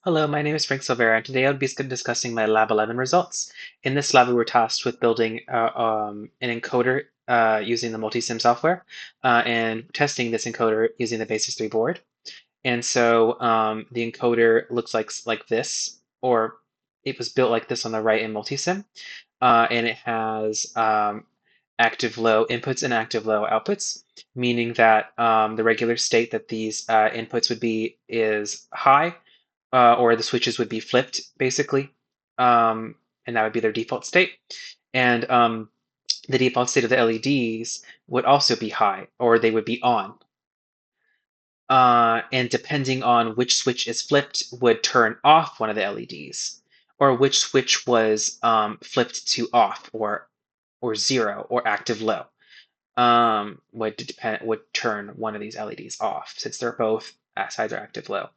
Hello, my name is Frank Silvera, and today I'll be discussing my Lab 11 results. In this lab, we were tasked with building an encoder using the multi-sim software and testing this encoder using the Basis 3 board. And so the encoder looks like this, or it was built like this on the right in multi-sim, and it has active low inputs and active low outputs, meaning that the regular state that these inputs would be is high, or the switches would be flipped basically, and that would be their default state. And the default state of the LEDs would also be high, or they would be on. And depending on which switch is flipped, would turn off one of the LEDs, or which switch was flipped to off or zero or active low. Would turn one of these LEDs off since they're both sides are active low.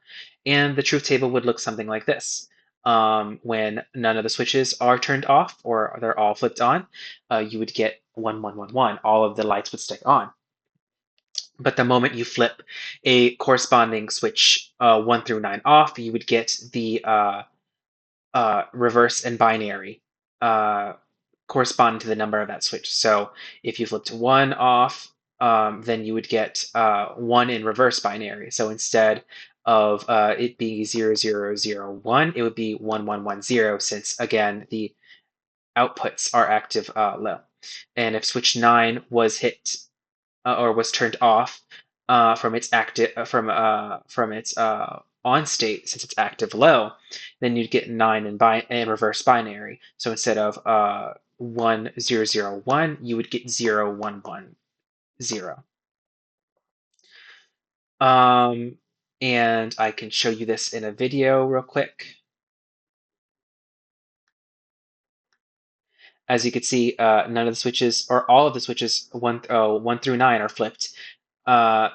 And the truth table would look something like this. When none of the switches are turned off or they're all flipped on, you would get 1, 1, 1, 1. All of the lights would stay on. But the moment you flip a corresponding switch 1 through 9 off, you would get the reverse and binary corresponding to the number of that switch. So if you flipped 1 off, then you would get 1 in reverse binary. So instead of it being 0, 0, 0, 1, it would be 1, 1, 1, 0, since again the outputs are active low. And if switch 9 was hit or was turned off from its active from its on state, since it's active low, then you'd get 9 in reverse binary. So instead of 1, 0, 0, 1, you would get 0, 1, 1, 0. And I can show you this in a video real quick. As you can see, none of the switches, or all of the switches, 1 through 9 are flipped.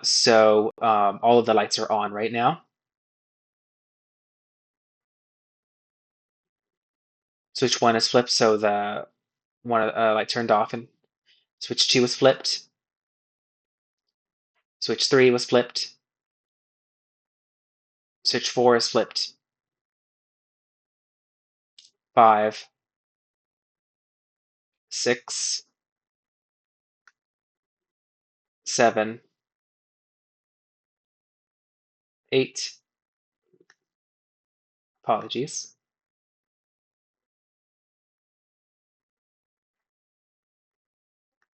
So all of the lights are on right now. Switch 1 is flipped, so the one light turned off, and switch 2 was flipped. Switch 3 was flipped. Switch 4 is flipped. 5, 6, 7, 8. Apologies.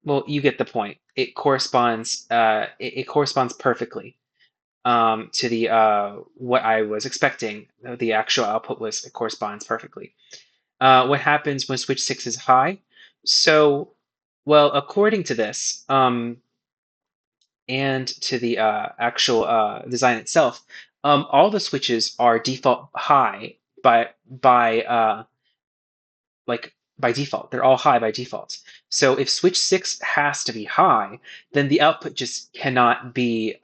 Well, you get the point. It corresponds. It corresponds perfectly to the what I was expecting. The actual output was it corresponds perfectly. What happens when switch 6 is high? So, well, according to this, and to the actual design itself, all the switches are default high by like by default. They're all high by default. So if switch 6 has to be high, then the output just cannot be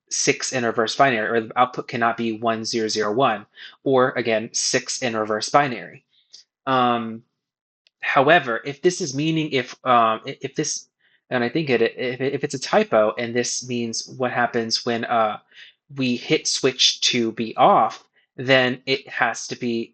6 in reverse binary, or the output cannot be 1, 0, 0, 1, or again 6 in reverse binary. However, if this is meaning if this, and I think if it's a typo and this means what happens when we hit switch to be off, then it has to be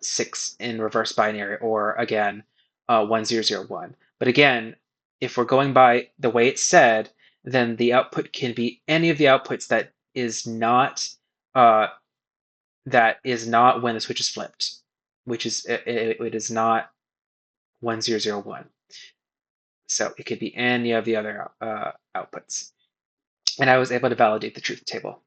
6 in reverse binary, or again 1, 0, 0, 1. But again, if we're going by the way it's said, then the output can be any of the outputs uh, that is not when the switch is flipped, which is it is not 1, 0, 0, 1. So it could be any of the other outputs. And I was able to validate the truth table.